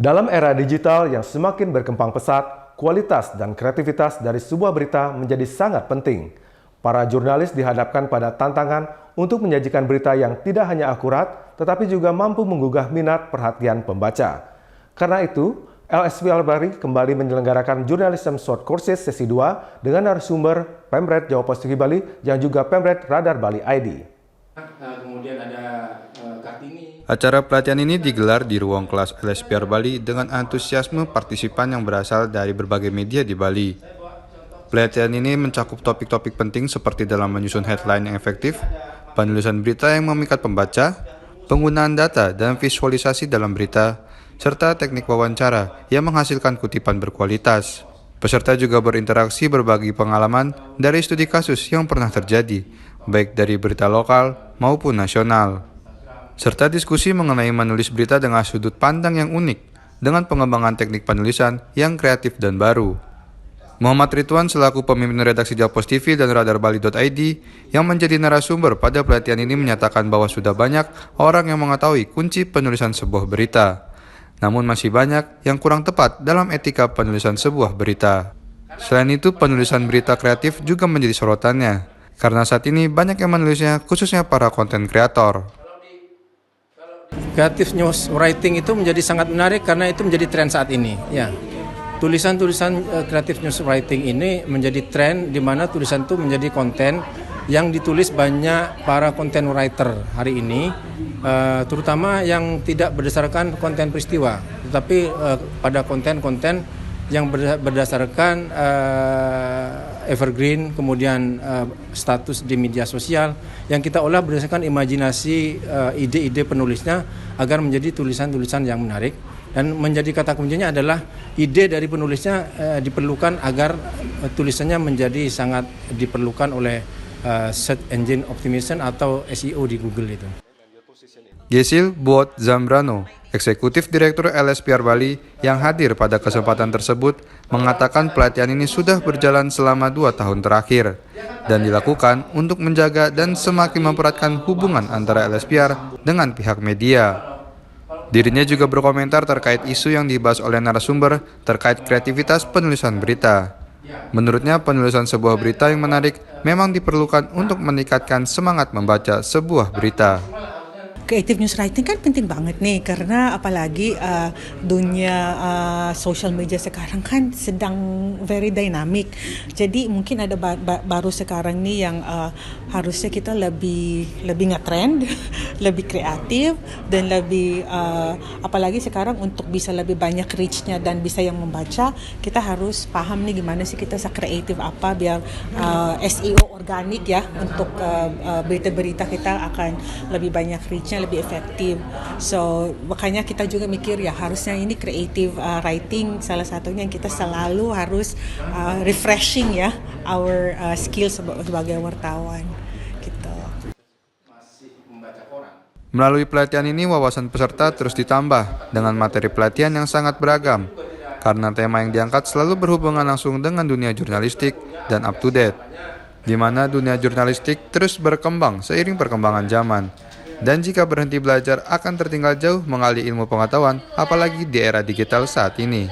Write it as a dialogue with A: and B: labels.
A: Dalam era digital yang semakin berkembang pesat, kualitas dan kreativitas dari sebuah berita menjadi sangat penting. Para jurnalis dihadapkan pada tantangan untuk menyajikan berita yang tidak hanya akurat, tetapi juga mampu menggugah minat perhatian pembaca. Karena itu, LSPR Bali kembali menyelenggarakan Journalism Short Courses sesi 2 dengan narasumber Pemret Jawa Postiki Bali yang juga Pemret Radar Bali ID.
B: Kemudian ada Kartini.
C: Acara pelatihan ini digelar di ruang kelas LSPR Bali dengan antusiasme partisipan yang berasal dari berbagai media di Bali. Pelatihan ini mencakup topik-topik penting seperti dalam menyusun headline yang efektif, penulisan berita yang memikat pembaca, penggunaan data dan visualisasi dalam berita, serta teknik wawancara yang menghasilkan kutipan berkualitas. Peserta juga berinteraksi berbagi pengalaman dari studi kasus yang pernah terjadi, baik dari berita lokal maupun nasional. Serta diskusi mengenai menulis berita dengan sudut pandang yang unik, dengan pengembangan teknik penulisan yang kreatif dan baru. Muhammad Ridwan selaku pemimpin redaksi Japos TV dan Radar Bali.id yang menjadi narasumber pada pelatihan ini menyatakan bahwa sudah banyak orang yang mengetahui kunci penulisan sebuah berita. Namun masih banyak yang kurang tepat dalam etika penulisan sebuah berita. Selain itu, penulisan berita kreatif juga menjadi sorotannya, karena saat ini banyak yang menulisnya khususnya para konten kreator.
B: Creative news writing itu menjadi sangat menarik karena itu menjadi tren saat ini. Ya, tulisan-tulisan creative news writing ini menjadi tren di mana tulisan itu menjadi konten yang ditulis banyak para content writer hari ini, terutama yang tidak berdasarkan konten peristiwa, tetapi pada konten-konten yang berdasarkan evergreen, kemudian status di media sosial yang kita olah berdasarkan imajinasi ide-ide penulisnya agar menjadi tulisan-tulisan yang menarik. Dan menjadi kata kuncinya adalah ide dari penulisnya diperlukan agar tulisannya menjadi sangat diperlukan oleh search engine optimization atau SEO di Google itu.
C: Gesil Buot Zambrano, Eksekutif Direktur LSPR Bali yang hadir pada kesempatan tersebut, mengatakan pelatihan ini sudah berjalan selama 2 tahun terakhir dan dilakukan untuk menjaga dan semakin mempereratkan hubungan antara LSPR dengan pihak media. Dirinya juga berkomentar terkait isu yang dibahas oleh narasumber terkait kreativitas penulisan berita. Menurutnya, penulisan sebuah berita yang menarik memang diperlukan untuk meningkatkan semangat membaca sebuah berita.
D: Creative news writing kan penting banget nih, karena apalagi dunia social media sekarang kan sedang very dynamic. Jadi mungkin ada baru sekarang nih yang harusnya kita lebih ngetrend, lebih kreatif dan lebih apalagi sekarang untuk bisa lebih banyak reach-nya dan bisa yang membaca, kita harus paham nih gimana sih kita se-kreatif apa biar SEO organik ya untuk berita-berita kita akan lebih banyak reach-nya, lebih efektif. So makanya kita juga mikir ya harusnya ini creative writing salah satunya yang kita selalu harus refreshing ya our skill sebagai wartawan gitu.
C: Melalui pelatihan ini, wawasan peserta terus ditambah dengan materi pelatihan yang sangat beragam, karena tema yang diangkat selalu berhubungan langsung dengan dunia jurnalistik dan up to date, di mana dunia jurnalistik terus berkembang seiring perkembangan zaman. Dan jika berhenti belajar akan tertinggal jauh mengalih ilmu pengetahuan, apalagi di era digital saat ini.